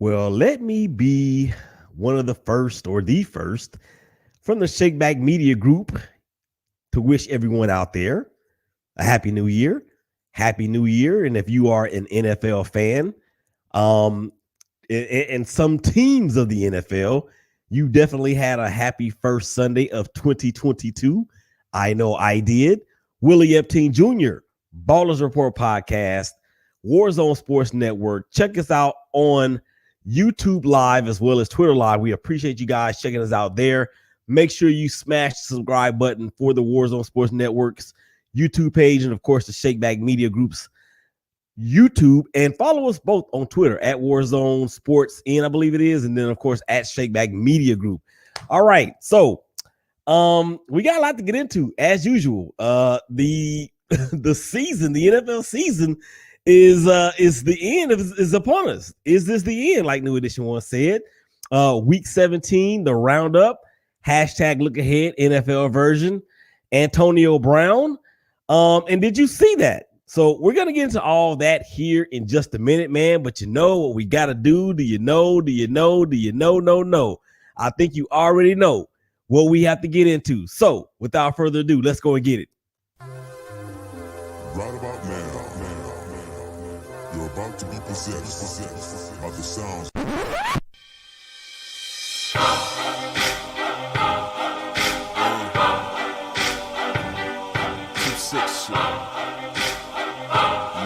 Well, let me be one of the first or the first from the Shakeback Media Group to wish everyone out there a happy new year. Happy New Year. And if you are an NFL fan, um, and some teams of the NFL, you definitely had a happy first Sunday of 2022. I know I did. Willie Epstein Jr., Ballers Report Podcast, Warzone Sports Network. Check us out on YouTube Live as well as Twitter Live. We appreciate you guys checking us out there. Make sure you smash the subscribe button for the Warzone Sports Network's YouTube page and, of course, the Shakeback Media Group's YouTube, and follow us both on Twitter at Warzone Sports N, I believe it is, and then of course at Shakeback Media Group. All right, so we got a lot to get into as usual. The season, the NFL season is the end, is upon us. Is this the end? Like New Edition once said. Week 17, the roundup. Hashtag look ahead NFL version. Antonio Brown. And did you see that? So we're going to get into all that here in just a minute, man. But you know what we got to do? Do you know? Do you know? Do you know? No. I think you already know what we have to get into. So without further ado, let's go and get it. Right about now, you're about to be possessed by the sounds.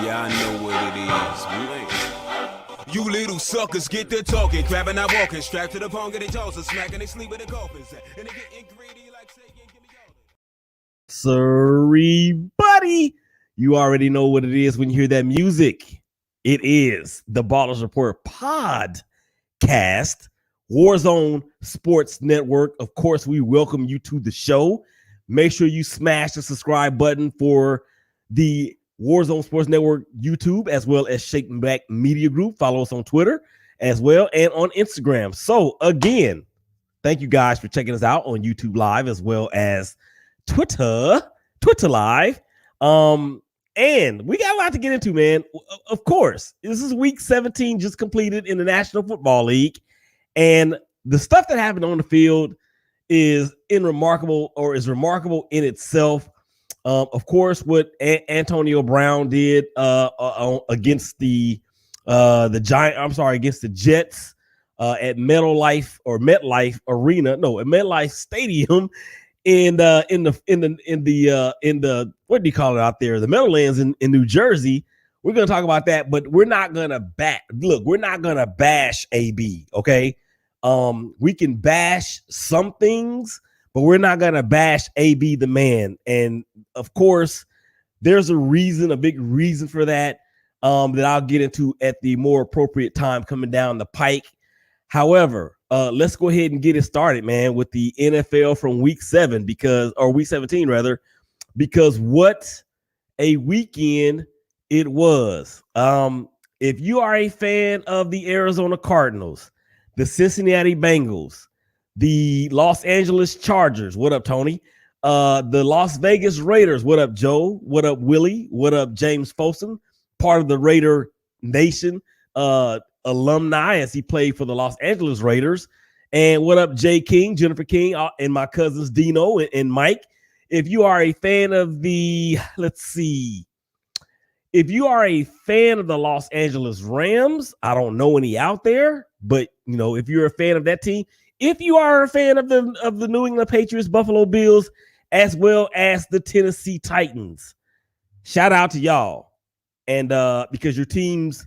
Yeah, I know what it is. You little suckers get to talking, crabbing, not walking, strapped to the pong, getting jaws, and smacking, they sleep with the coffins. And they getting greedy like saying, give me all this. Sorry, buddy. You already know what it is when you hear that music. It is the Ballers Report podcast, Warzone Sports Network. Of course, we welcome you to the show. Make sure you smash the subscribe button for the Warzone Sports Network YouTube, as well as Shakeback Media Group. Follow us on Twitter as well and on Instagram. So again, thank you guys for checking us out on YouTube Live as well as Twitter Live. And we got a lot to get into, man. Of course, this is week 17 just completed in the National Football League. And the stuff that happened on the field is remarkable in itself. Of course, what Antonio Brown did against the Jets at MetLife Arena, at MetLife Stadium in the what do you call it out there, the Meadowlands in New Jersey. We're gonna talk about that, but we're not gonna bash AB. Okay, we can bash some things, but we're not going to bash AB the man. And of course, there's a big reason for that, that I'll get into at the more appropriate time coming down the pike. However, let's go ahead and get it started, man, with the NFL from week 17, because what a weekend it was. If you are a fan of the Arizona Cardinals, the Cincinnati Bengals, the Los Angeles Chargers, what up, Tony? The Las Vegas Raiders, what up, Joe? What up, Willie? What up, James Folsom? Part of the Raider Nation alumni, as he played for the Los Angeles Raiders. And what up, Jay King, Jennifer King, and my cousins Dino and Mike. If you are a fan of if you are a fan of the Los Angeles Rams, I don't know any out there, but if you're a fan of that team, if you are a fan of the New England Patriots, Buffalo Bills, as well as the Tennessee Titans, shout out to y'all. And because your teams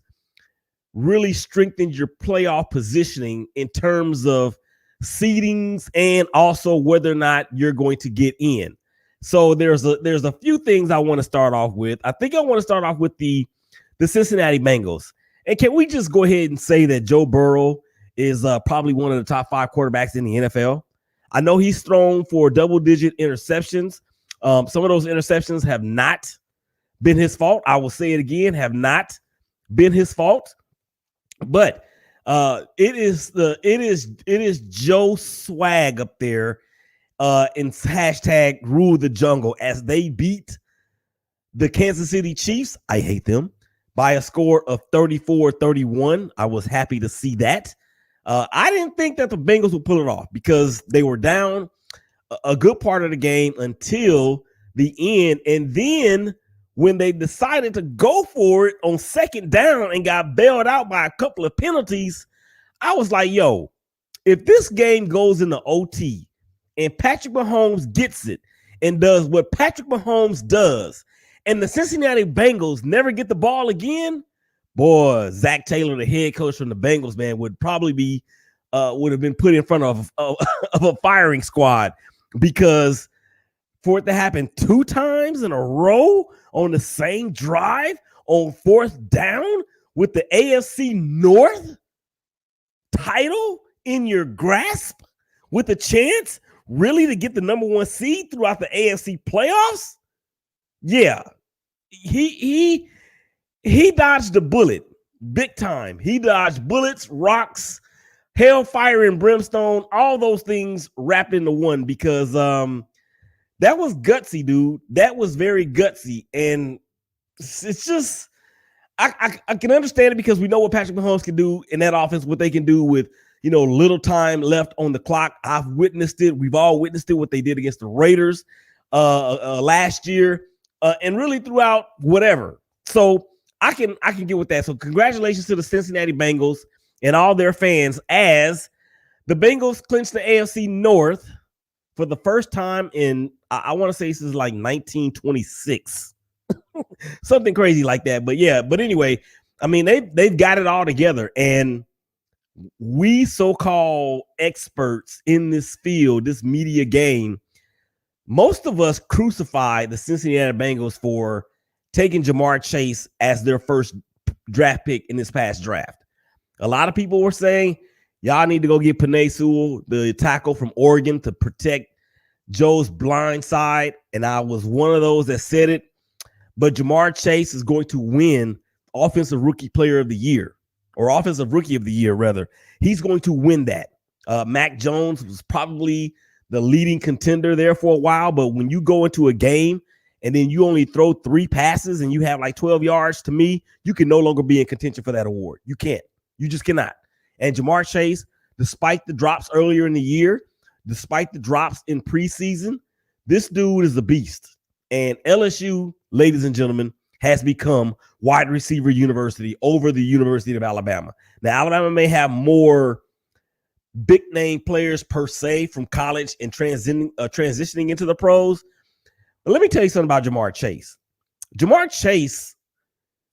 really strengthened your playoff positioning in terms of seedings and also whether or not you're going to get in. So there's a few things I want to start off with. I think I want to start off with the Cincinnati Bengals. And can we just go ahead and say that Joe Burrow is probably one of the top 5 quarterbacks in the NFL? I know he's thrown for double-digit interceptions. Some of those interceptions have not been his fault. I will say it again, have not been his fault. But it is Joe swag up there in hashtag rule the jungle as they beat the Kansas City Chiefs. I hate them. by a score of 34-31. I was happy to see that. I didn't think that the Bengals would pull it off because they were down a good part of the game until the end. And then when they decided to go for it on second down and got bailed out by a couple of penalties, I was like, yo, if this game goes into OT and Patrick Mahomes gets it and does what Patrick Mahomes does, and the Cincinnati Bengals never get the ball again, boy, Zach Taylor, the head coach from the Bengals, man, would probably be would have been put in front of a firing squad, because for it to happen 2 times in a row on the same drive on 4th down with the AFC North title in your grasp with a chance really to get the number 1 seed throughout the AFC playoffs. Yeah, he dodged a bullet big time. He dodged bullets, rocks, hellfire and brimstone, all those things wrapped into one, because that was gutsy, dude. That was very gutsy. And it's just, I can understand it because we know what Patrick Mahomes can do in that offense, what they can do with, little time left on the clock. I've witnessed it. We've all witnessed it, what they did against the Raiders last year and really throughout whatever. So I can get with that. So congratulations to the Cincinnati Bengals and all their fans, as the Bengals clinched the AFC North for the first time in, I want to say this is like 1926, something crazy like that. But yeah, but anyway, I mean, they've got it all together, and we so-called experts in this field, this media game, most of us crucified the Cincinnati Bengals for taking Jamar Chase as their first draft pick in this past draft. A lot of people were saying, y'all need to go get Penei Sewell, the tackle from Oregon, to protect Joe's blind side. And I was one of those that said it. But Jamar Chase is going to win Offensive Rookie Player of the Year, or Offensive Rookie of the Year, rather. He's going to win that. Mac Jones was probably the leading contender there for a while. But when you go into a game and then you only throw 3 passes and you have like 12 yards, to me, you can no longer be in contention for that award. You can't. You just cannot. And Jamar Chase, despite the drops earlier in the year, despite the drops in preseason, this dude is a beast. And LSU, ladies and gentlemen, has become wide receiver university over the University of Alabama. Now, Alabama may have more big name players per se from college and transitioning into the pros. But let me tell you something about Jamar Chase. Jamar Chase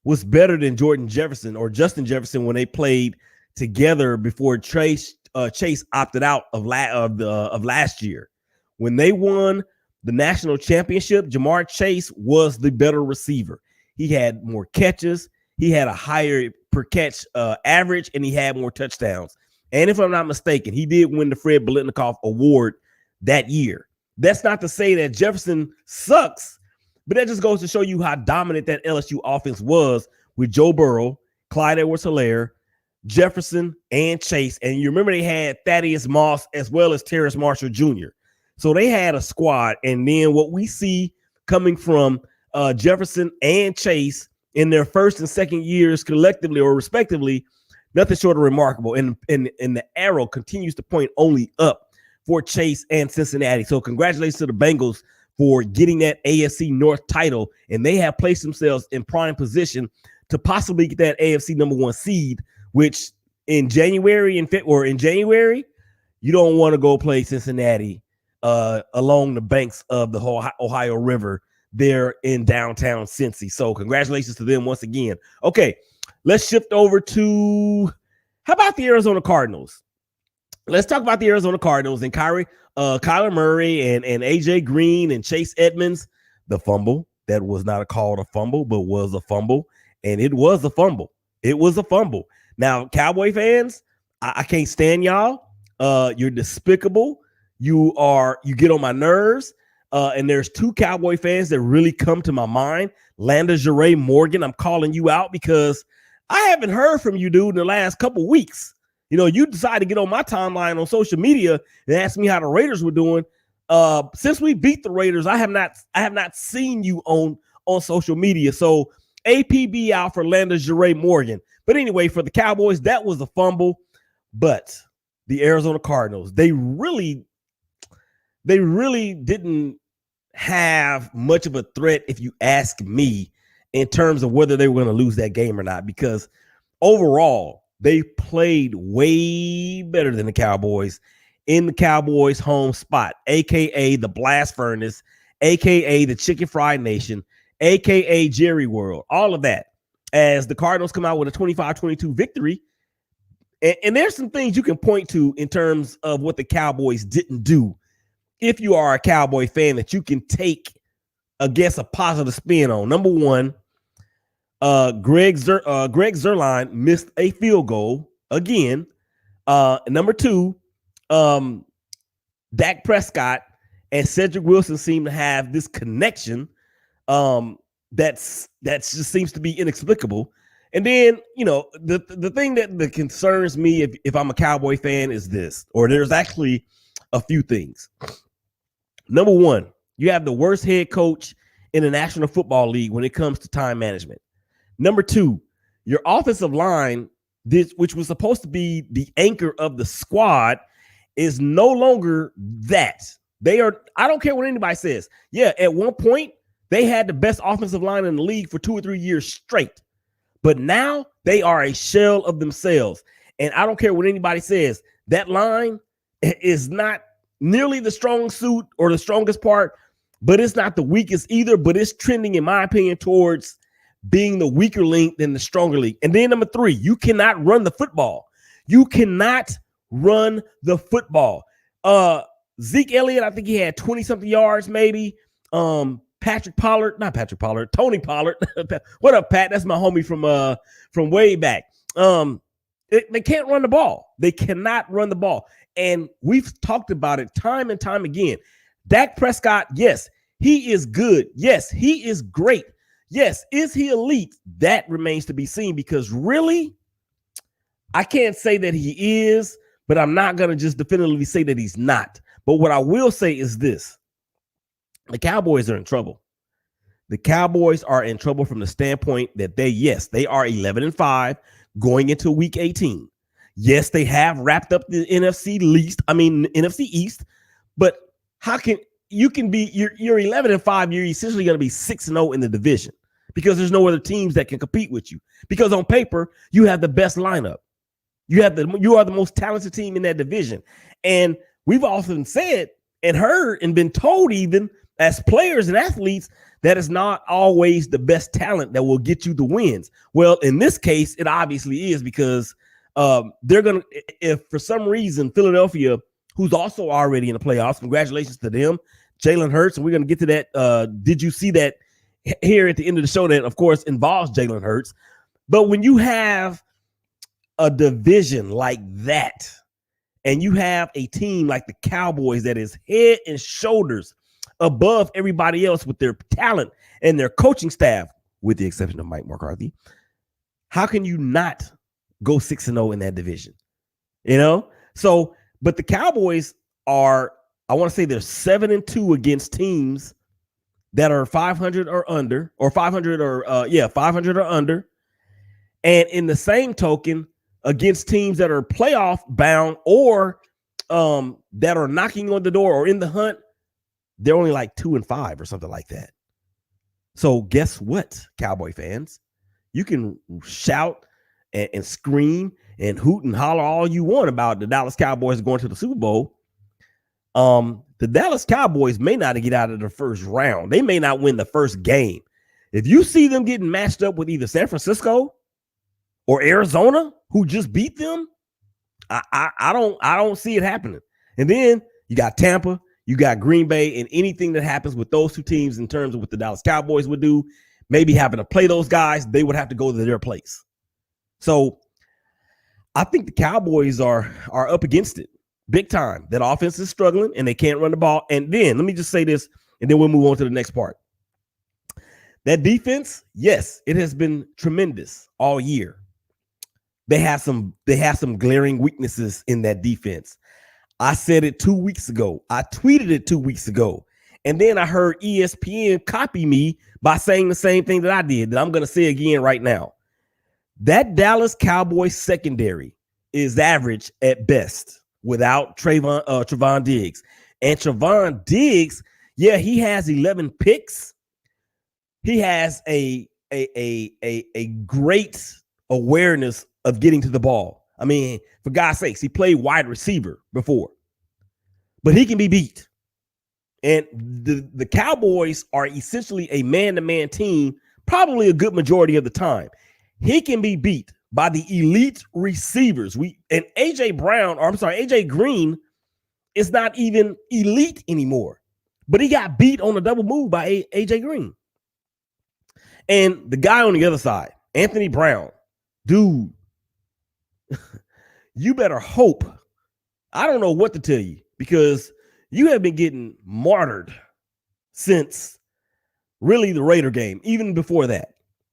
was better than Jordan Jefferson or Justin Jefferson when they played together before Chase opted out of last year. When they won the national championship, Jamar Chase was the better receiver. He had more catches, he had a higher per catch average, and he had more touchdowns. And if I'm not mistaken, he did win the Fred Biletnikoff Award that year. That's not to say that Jefferson sucks, but that just goes to show you how dominant that LSU offense was with Joe Burrow, Clyde Edwards-Helaire, Jefferson, and Chase. And you remember they had Thaddeus Moss as well as Terrace Marshall Jr. So they had a squad. And then what we see coming from Jefferson and Chase in their first and second years collectively or respectively, nothing short of remarkable. And the arrow continues to point only up for Chase and Cincinnati. So congratulations to the Bengals for getting that AFC North title. And they have placed themselves in prime position to possibly get that AFC number 1 seed, which in January, you don't want to go play Cincinnati along the banks of the Ohio River there in downtown Cincy. So congratulations to them once again. Okay, let's shift over to, how about the Arizona Cardinals? Let's talk about the Arizona Cardinals and Kyler Murray and AJ Green and Chase Edmonds. The fumble that was not called a fumble, but was a fumble. And it was a fumble. It was a fumble. Now, Cowboy fans, I can't stand y'all. You're despicable. You get on my nerves. And there's 2 Cowboy fans that really come to my mind. Landa Jeray Morgan, I'm calling you out because I haven't heard from you, dude, in the last couple weeks. You decided to get on my timeline on social media and ask me how the Raiders were doing. Since we beat the Raiders, I have not seen you on social media. So APB out for Landon Morgan. But anyway, for the Cowboys, that was a fumble. But the Arizona Cardinals, they really didn't have much of a threat, if you ask me, in terms of whether they were going to lose that game or not, because overall, they played way better than the Cowboys in the Cowboys' home spot, a.k.a. the Blast Furnace, a.k.a. the Chicken Fried Nation, a.k.a. Jerry World, all of that, as the Cardinals come out with a 25-22 victory. And there's some things you can point to in terms of what the Cowboys didn't do if you are a Cowboy fan that you can take, I guess, a positive spin on. Number one, Greg Zuerlein missed a field goal again. Number two, Dak Prescott and Cedric Wilson seem to have this connection that just seems to be inexplicable. And then, the thing that concerns me if I'm a Cowboy fan is this, or there's actually a few things. Number one, you have the worst head coach in the National Football League when it comes to time management. Number two, your offensive line, which was supposed to be the anchor of the squad, is no longer that. They are, I don't care what anybody says. Yeah, at one point, they had the best offensive line in the league for 2 or 3 years straight. But now they are a shell of themselves. And I don't care what anybody says. That line is not nearly the strong suit or the strongest part, but it's not the weakest either. But it's trending, in my opinion, towards being the weaker link than the stronger link. And then number three, you cannot run the football. You cannot run the football. Zeke Elliott, I think he had 20-something yards, maybe. Tony Pollard. What up, Pat? That's my homie from way back. They can't run the ball. They cannot run the ball. And we've talked about it time and time again. Dak Prescott, yes, he is good. Yes, he is great. Yes, is he elite? That remains to be seen, because really, I can't say that he is, but I'm not going to just definitively say that he's not. But what I will say is this. The Cowboys are in trouble. The Cowboys are in trouble from the standpoint that they are 11-5 going into week 18. Yes, they have wrapped up the NFC East, but how can you be you're 11-5, you're essentially going to be 6-0 in the division, because there's no other teams that can compete with you, because on paper you have the best lineup. You are the most talented team in that division. And we've often said and heard and been told, even as players and athletes, that is not always the best talent that will get you the wins. Well, in this case, it obviously is, because they're going to, if for some reason Philadelphia, who's also already in the playoffs, congratulations to them, Jalen Hurts, and we're going to get to that. Did you see that here at the end of the show that, of course, involves Jalen Hurts? But when you have a division like that, and you have a team like the Cowboys that is head and shoulders above everybody else with their talent and their coaching staff, with the exception of Mike McCarthy, how can you not go 6-0 in that division? So, but the Cowboys are, I want to say they're 7-2 against teams that are 500 or under, or 500 or under. And in the same token, against teams that are playoff bound or that are knocking on the door or in the hunt, they're only like 2-5 or something like that. So guess what, Cowboy fans? You can shout and scream and hoot and holler all you want about the Dallas Cowboys going to the Super Bowl. The Dallas Cowboys may not get out of the first round. They may not win the first game. If you see them getting matched up with either San Francisco or Arizona, who just beat them, I don't see it happening. And then you got Tampa, you got Green Bay, and anything that happens with those two teams in terms of what the Dallas Cowboys would do, maybe having to play those guys, they would have to go to their place. So I think the Cowboys are up against it big time. That offense is struggling and they can't run the ball. And then let me just say this, and then we'll move on to the next part. That defense, yes, it has been tremendous all year. They have some glaring weaknesses in that defense. I said it 2 weeks ago. I tweeted it 2 weeks ago. And then I heard ESPN copy me by saying the same thing that I did, that I'm going to say again right now. That Dallas Cowboys secondary is average at best without Trevon Diggs. And Trevon Diggs, yeah, he has 11 picks. He has a great awareness of getting to the ball. I mean, for God's sakes, he played wide receiver before, but he can be beat. And the Cowboys are essentially a man-to-man team, probably a good majority of the time. He can be beat by the elite receivers. AJ Green is not even elite anymore, but he got beat on a double move by AJ Green. And the guy on the other side, Anthony Brown, dude, you better hope. I don't know what to tell you, because you have been getting martyred since really the Raider game, even before that.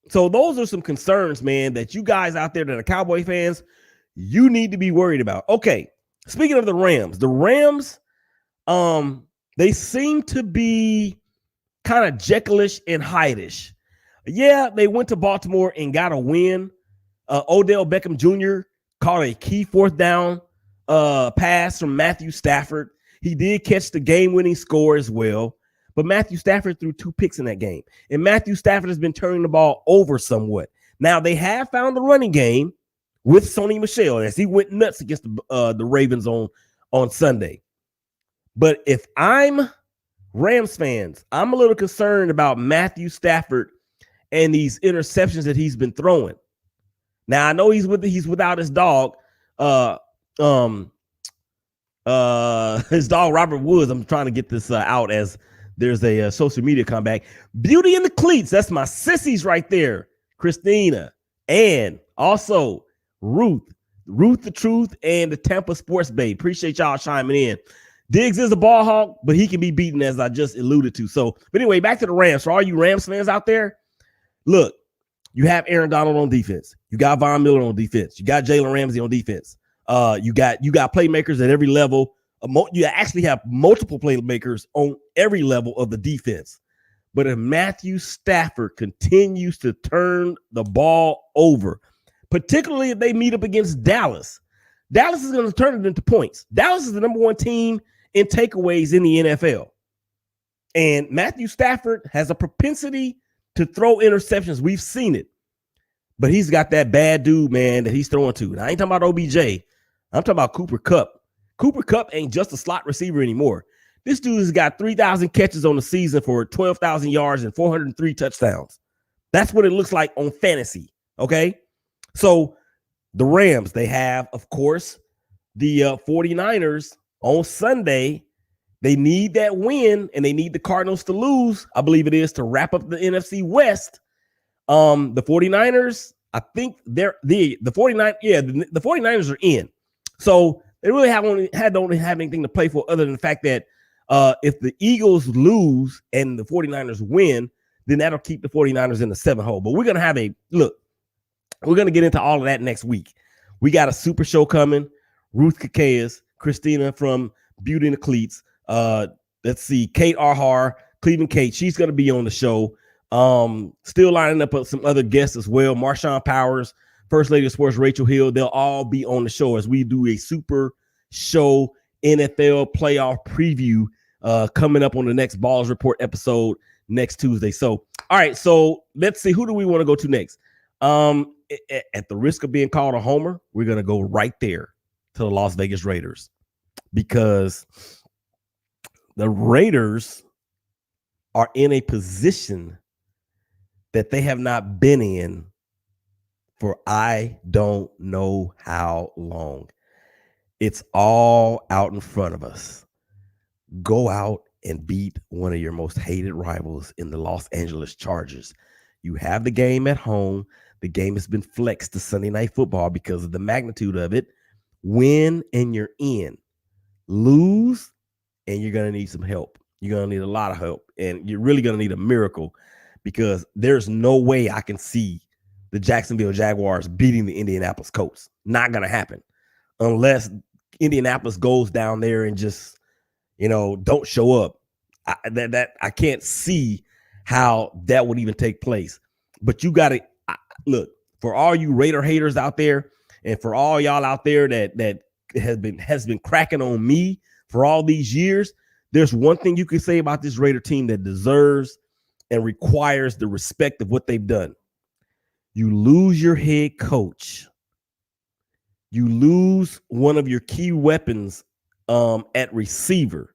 So those are some concerns, man, that you guys out there that are Cowboy fans, you need to be worried about. Okay, speaking of the Rams, they seem to be kind of Jekyll-ish and Hyde-ish. Yeah, they went to Baltimore and got a win. Odell Beckham Jr. caught a key fourth down pass from Matthew Stafford. He did catch the game-winning score as well, but Matthew Stafford threw 2 picks in that game. And Matthew Stafford has been turning the ball over somewhat. Now, they have found the running game with Sony Michel as he went nuts against the Ravens on Sunday. But if I'm Rams fans, I'm a little concerned about Matthew Stafford and these interceptions that he's been throwing. Now, I know he's without his dog. His dog Robert Woods. I'm trying to get this out as there's a social media comeback. Beauty in the cleats. That's my sissies right there. Christina and also Ruth the Truth, and the Tampa Sports Babe. Appreciate y'all chiming in. Diggs is a ball hawk, but he can be beaten, as I just alluded to. So, but anyway, back to the Rams. For all you Rams fans out there, look, you have Aaron Donald on defense. You got Von Miller on defense. You got Jalen Ramsey on defense. You got playmakers at every level. You actually have multiple playmakers on every level of the defense. But if Matthew Stafford continues to turn the ball over, particularly if they meet up against Dallas, Dallas is going to turn it into points. Dallas is the number 1 team in takeaways in the NFL. And Matthew Stafford has a propensity to throw interceptions. We've seen it. But he's got that bad dude, man, that he's throwing to. And I ain't talking about OBJ. I'm talking about Cooper Kupp. Cooper Kupp ain't just a slot receiver anymore. This dude has got 3,000 catches on the season for 12,000 yards and 403 touchdowns. That's what it looks like on fantasy, okay? So the Rams, they have, of course, the 49ers on Sunday. They need that win, and they need the Cardinals to lose, I believe it is, to wrap up the NFC West. The 49ers, I think they're the 49ers are in. So they really don't have anything to play for other than the fact that if the Eagles lose and the 49ers win, then that'll keep the 49ers in the 7 hole. But we're going to we're going to get into all of that next week. We got a super show coming. Ruth Kakayas, Christina from Beauty in the Cleats. Let's see, Kate Arhar, Cleveland Kate. She's going to be on the show. Still lining up some other guests as well. Marshawn Powers, First Lady of Sports, Rachel Hill. They'll all be on the show as we do a super show NFL playoff preview coming up on the next Balls Report episode next Tuesday. So, all right. So let's see. Who do we want to go to next? At the risk of being called a homer, we're going to go right there to the Las Vegas Raiders, because the Raiders are in a position that they have not been in for I don't know how long. It's all out in front of us. Go out and beat one of your most hated rivals in the Los Angeles Chargers. You have the game at home. The game has been flexed to Sunday Night Football because of the magnitude of it. Win and you're in. Lose and you're going to need some help. You're going to need a lot of help, and you're really going to need a miracle, because there's no way I can see the Jacksonville Jaguars beating the Indianapolis Colts. Not going to happen unless Indianapolis goes down there and just, don't show up. I can't see how that would even take place. But you got to look, for all you Raider haters out there, and for all y'all out there that has been cracking on me for all these years. There's one thing you can say about this Raider team that deserves and requires the respect of what they've done. You lose your head coach. You lose one of your key weapons at receiver.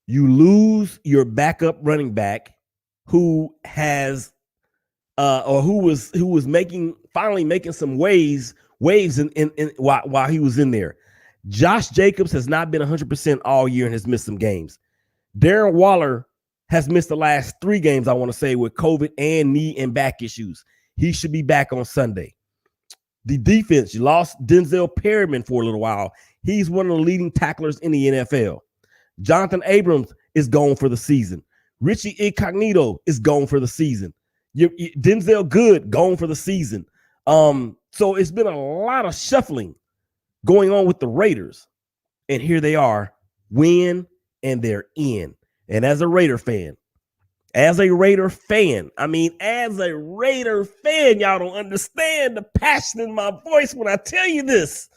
You lose your backup running back who has who was finally making some waves in while he was in there. Josh Jacobs has not been 100% all year and has missed some games. Darren Waller has missed the last 3 games, I want to say, with COVID and knee and back issues. He should be back on Sunday. The defense, you lost Denzel Perryman for a little while. He's one of the leading tacklers in the NFL. Jonathan Abrams is gone for the season. Richie Incognito is gone for the season. Denzel Good gone for the season. So it's been a lot of shuffling going on with the Raiders. And here they are, win, and they're in. And as a Raider fan, y'all don't understand the passion in my voice when I tell you this.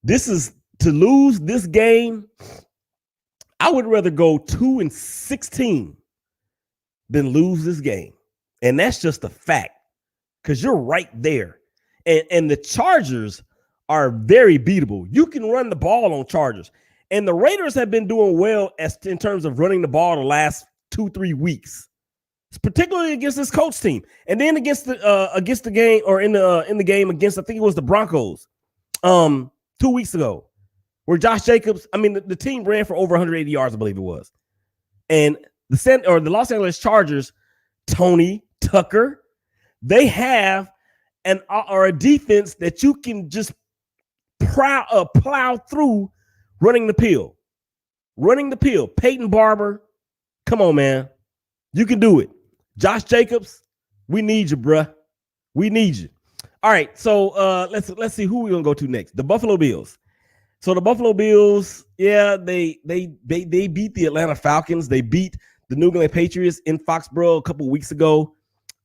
This is to lose this game. I would rather go 2-16 than lose this game. And that's just a fact, because you're right there. And the Chargers are very beatable. You can run the ball on Chargers. And the Raiders have been doing well in terms of running the ball the last 2-3 weeks, particularly against this Colts team. And then against the game, or in the game against, I think it was the Broncos 2 weeks ago, where Josh Jacobs, the team ran for over 180 yards, I believe it was. And the Los Angeles Chargers, Tony Tucker, they have a defense that you can just plow through running the pill. Peyton Barber, come on, man. You can do it. Josh Jacobs, we need you, bruh. We need you. All right, so let's see who we're gonna go to next. The Buffalo Bills. So the Buffalo Bills, yeah, they beat the Atlanta Falcons. They beat the New England Patriots in Foxborough a couple weeks ago.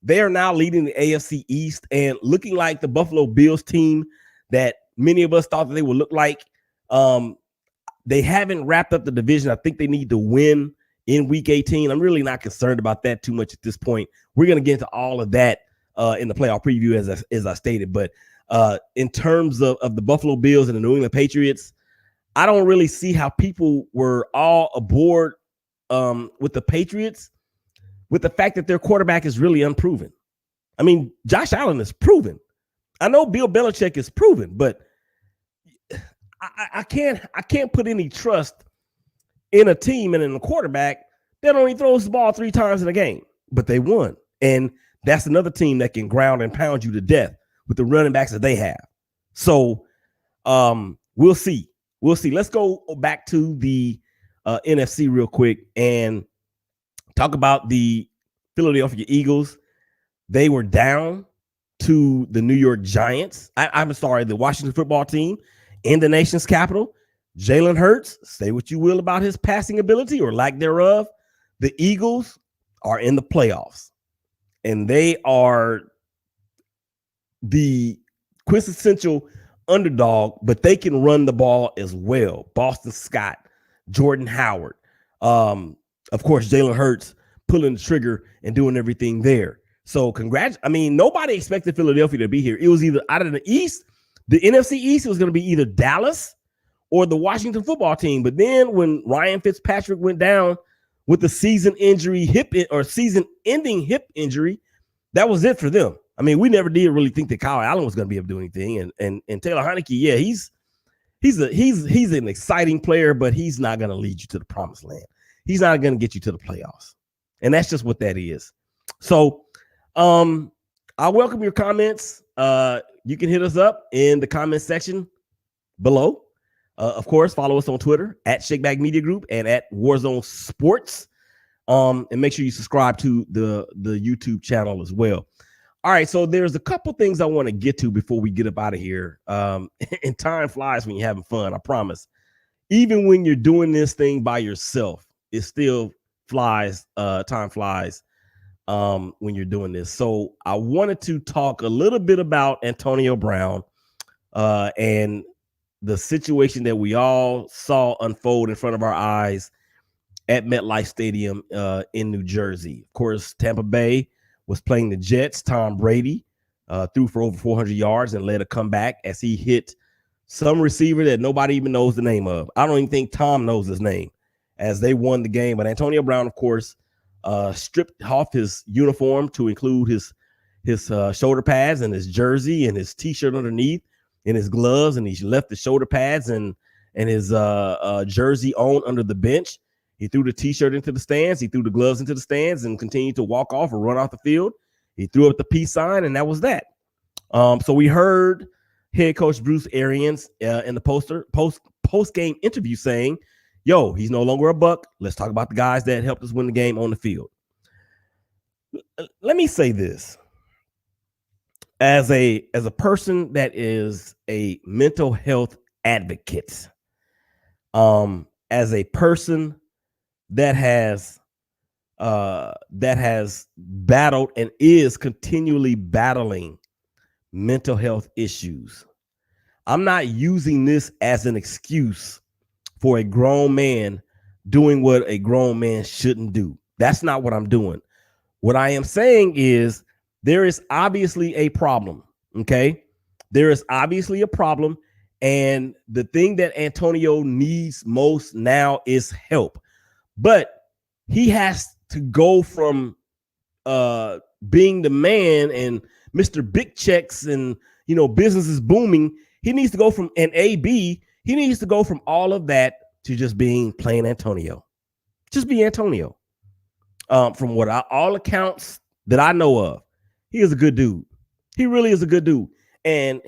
They are now leading the AFC East and looking like the Buffalo Bills team that many of us thought that they would look like. They haven't wrapped up the division. I think they need to win in Week 18. I'm really not concerned about that too much at this point. We're going to get into all of that in the playoff preview, as I stated. But in terms of the Buffalo Bills and the New England Patriots, I don't really see how people were all aboard with the Patriots, with the fact that their quarterback is really unproven. Josh Allen is proven. I know Bill Belichick is proven, but I can't put any trust in a team and in a quarterback that only throws the ball 3 times in a game. But they won. And that's another team that can ground and pound you to death with the running backs that they have. So we'll see. Let's go back to the NFC real quick and talk about the Philadelphia Eagles. They were down to the New York Giants. The Washington football team in the nation's capital. Jalen Hurts, say what you will about his passing ability or lack thereof. The Eagles are in the playoffs, and they are the quintessential underdog, but they can run the ball as well. Boston Scott, Jordan Howard, of course, Jalen Hurts pulling the trigger and doing everything there. So congrats. Nobody expected Philadelphia to be here. It was either out of the East, the NFC East, it was going to be either Dallas or the Washington football team. But then when Ryan Fitzpatrick went down with the season-ending hip injury, that was it for them. We never did really think that Kyle Allen was going to be able to do anything. And Taylor Heineke, yeah, he's an exciting player, but he's not going to lead you to the promised land. He's not going to get you to the playoffs. And that's just what that is. So I welcome your comments. You can hit us up in the comment section below. Of course, follow us on Twitter at Shakeback Media Group and at Warzone Sports. And make sure you subscribe to the YouTube channel as well. All right, so there's a couple things I want to get to before we get up out of here. And time flies when you're having fun, I promise. Even when you're doing this thing by yourself, it still flies. Time flies when you're doing this. So I wanted to talk a little bit about Antonio Brown and the situation that we all saw unfold in front of our eyes at MetLife Stadium in New Jersey. Of course, Tampa Bay was playing the Jets. Tom Brady threw for over 400 yards and led a comeback as he hit some receiver that nobody even knows the name of. I don't even think Tom knows his name, as they won the game. But Antonio Brown, of course, stripped off his uniform to include his shoulder pads and his jersey and his T-shirt underneath and his gloves, and he left the shoulder pads and his jersey on under the bench. He threw the T-shirt into the stands. He threw the gloves into the stands and continued to walk off or run off the field. He threw up the peace sign, and that was that. So we heard head coach Bruce Arians in the post-game interview saying, yo, he's no longer a Buck. Let's talk about the guys that helped us win the game on the field. Let me say this. As a person that is a mental health advocate, as a person that has battled and is continually battling mental health issues, I'm not using this as an excuse for a grown man doing what a grown man shouldn't do. That's not what I'm doing. What I am saying is there is obviously a problem, okay? There is obviously a problem, and the thing that Antonio needs most now is help. But he has to go from being the man and Mr. Big Checks and, business is booming. He needs to go from an AB. He needs to go from all of that to just being plain Antonio. Just be Antonio. From what all accounts that I know of, he is a good dude. He really is a good dude. And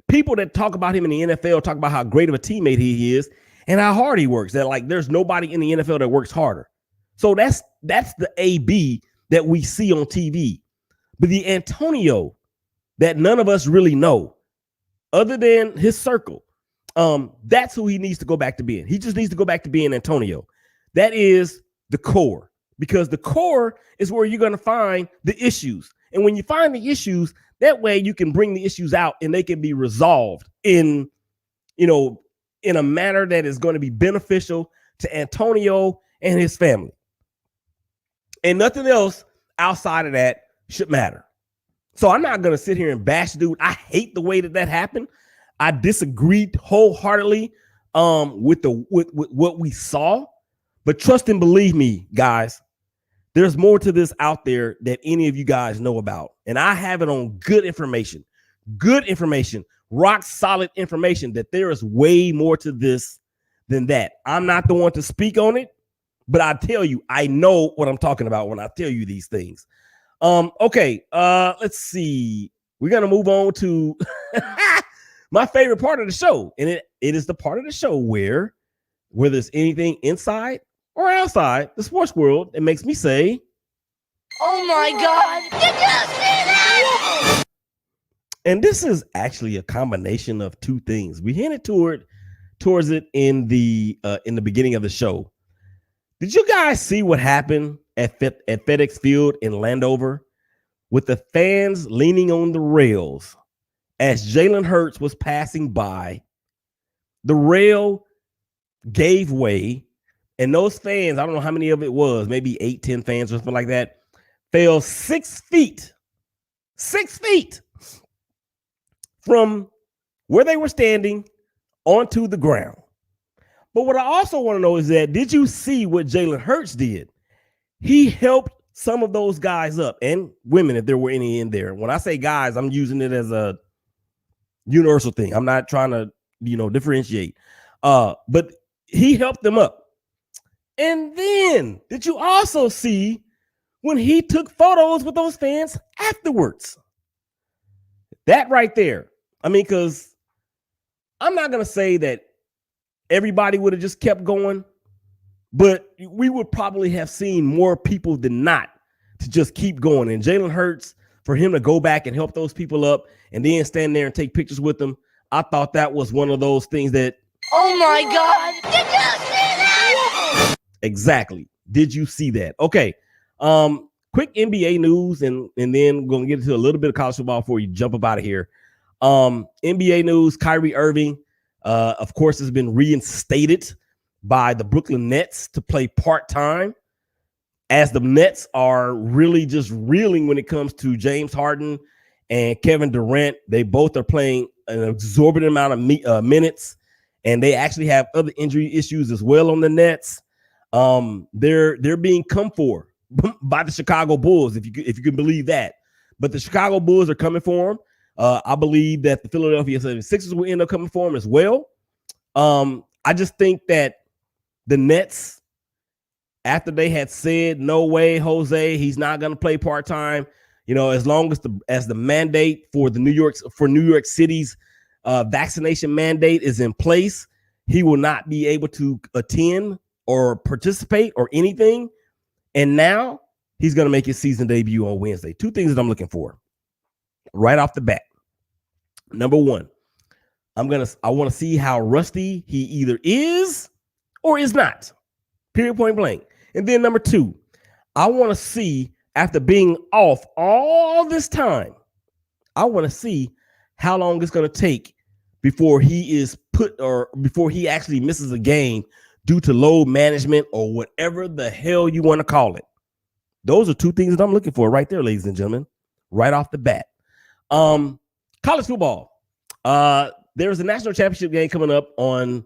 people that talk about him in the NFL talk about how great of a teammate he is and how hard he works. That like there's nobody in the NFL that works harder. So that's the AB that we see on TV. But the Antonio that none of us really know, other than his circle, that's who he needs to go back to being. He just needs to go back to being Antonio. That is the core, because the core is where you're going to find the issues. And when you find the issues, that way you can bring the issues out and they can be resolved in a manner that is going to be beneficial to Antonio and his family. And nothing else outside of that should matter. So I'm not going to sit here and bash dude. I hate the way that happened. I disagreed wholeheartedly with what we saw. But trust and believe me, guys, there's more to this out there that any of you guys know about. And I have it on good information, rock solid information, that there is way more to this than that. I'm not the one to speak on it, but I tell you, I know what I'm talking about when I tell you these things. Okay, let's see. We're going to move on to my favorite part of the show. And it is the part of the show where there's anything inside or outside the sports world that makes me say, oh my God, did you see that? And this is actually a combination of two things. We hinted towards it in the beginning of the show. Did you guys see what happened at FedEx Field in Landover with the fans leaning on the rails as Jalen Hurts was passing by? The rail gave way, and those fans, I don't know how many of it was, maybe 8-10 fans or something like that, fell 6 feet from where they were standing onto the ground. But what I also want to know is that, did you see what Jalen Hurts did? He helped some of those guys up, and women, if there were any in there. When I say guys, I'm using it as a universal thing. I'm not trying to, differentiate. But he helped them up. And then, did you also see when he took photos with those fans afterwards? That right there. I mean, because I'm not going to say that everybody would have just kept going, but we would probably have seen more people than not to just keep going. And Jalen Hurts, for him to go back and help those people up and then stand there and take pictures with them, I thought that was one of those things that, oh my God, did you see that? Exactly. Did you see that? Okay. Quick NBA news, and then we're gonna get into a little bit of college football before you jump up out of here. NBA news: Kyrie Irving, of course, has been reinstated by the Brooklyn Nets to play part-time, as the Nets are really just reeling when it comes to James Harden and Kevin Durant. They both are playing an exorbitant amount of minutes, and they actually have other injury issues as well on the Nets. They're being come for by the Chicago Bulls, if you can believe that. But the Chicago Bulls are coming for them. I believe that the Philadelphia 76ers will end up coming for them as well. I just think that the Nets, after they had said, no way, Jose, he's not going to play part-time, as long as the mandate for New York City's vaccination mandate is in place, he will not be able to attend or participate or anything. And now he's going to make his season debut on Wednesday. Two things that I'm looking for right off the bat. Number one, I want to see how rusty he either is or is not. Period, point blank. And then number two, I want to see, after being off all this time, I want to see how long it's going to take before he is before he actually misses a game due to load management or whatever the hell you want to call it. Those are two things that I'm looking for right there, ladies and gentlemen, right off the bat. College football. There's a national championship game coming up on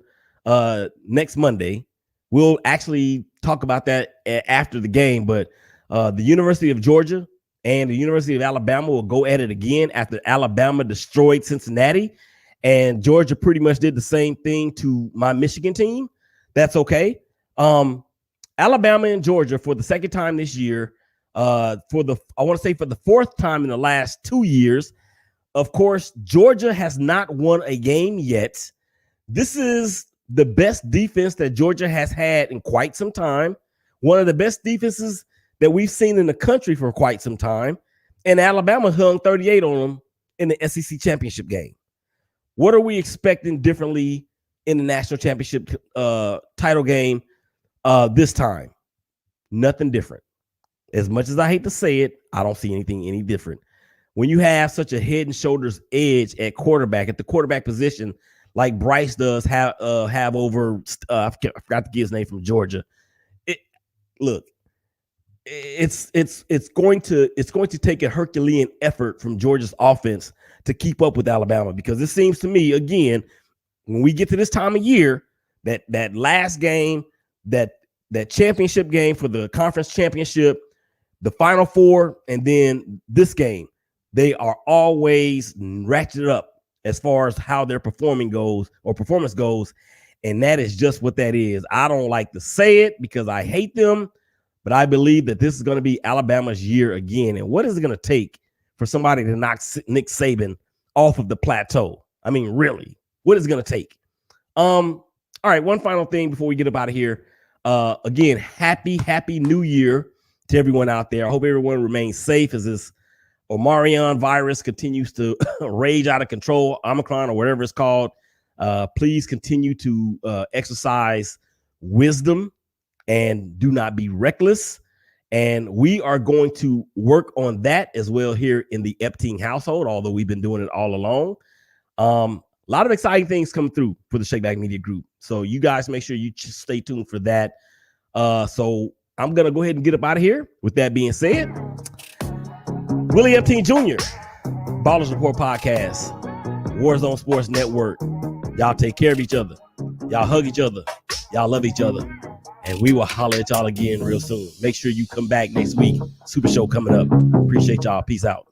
next Monday. We'll actually talk about that after the game, but the University of Georgia and the University of Alabama will go at it again after Alabama destroyed Cincinnati, and Georgia pretty much did the same thing to my Michigan team. That's okay. Alabama and Georgia for the second time this year, I want to say for the fourth time in the last 2 years. Of course, Georgia has not won a game yet. This is the best defense that Georgia has had in quite some time. One of the best defenses that we've seen in the country for quite some time. And Alabama hung 38 on them in the SEC championship game. What are we expecting differently in the national championship title game this time? Nothing different. As much as I hate to say it, I don't see anything any different. When you have such a head and shoulders edge at the quarterback position, like Bryce does have over, I forgot to get his name from Georgia. It's going to take a Herculean effort from Georgia's offense to keep up with Alabama, because it seems to me, again, when we get to this time of year, that last game, that championship game for the conference championship, the Final Four, and then this game, they are always ratcheted up as far as how their performance goes. And that is just what that is. I don't like to say it because I hate them, but I believe that this is going to be Alabama's year again. And what is it going to take for somebody to knock Nick Saban off of the plateau? I mean, really, what is it going to take? All right, one final thing before we get up out of here. Again, happy New Year to everyone out there. I hope everyone remains safe as this Omicron virus continues to rage out of control, Omicron or whatever it's called. Please continue to exercise wisdom and do not be reckless. And we are going to work on that as well here in the Epting household, although we've been doing it all along. A lot of exciting things coming through for the Shakeback Media Group. So you guys make sure you stay tuned for that. So I'm going to go ahead and get up out of here. With that being said, Willie Epting Jr., Ballers Report Podcast, Warzone Sports Network. Y'all take care of each other. Y'all hug each other. Y'all love each other. And we will holler at y'all again real soon. Make sure you come back next week. Super Show coming up. Appreciate y'all. Peace out.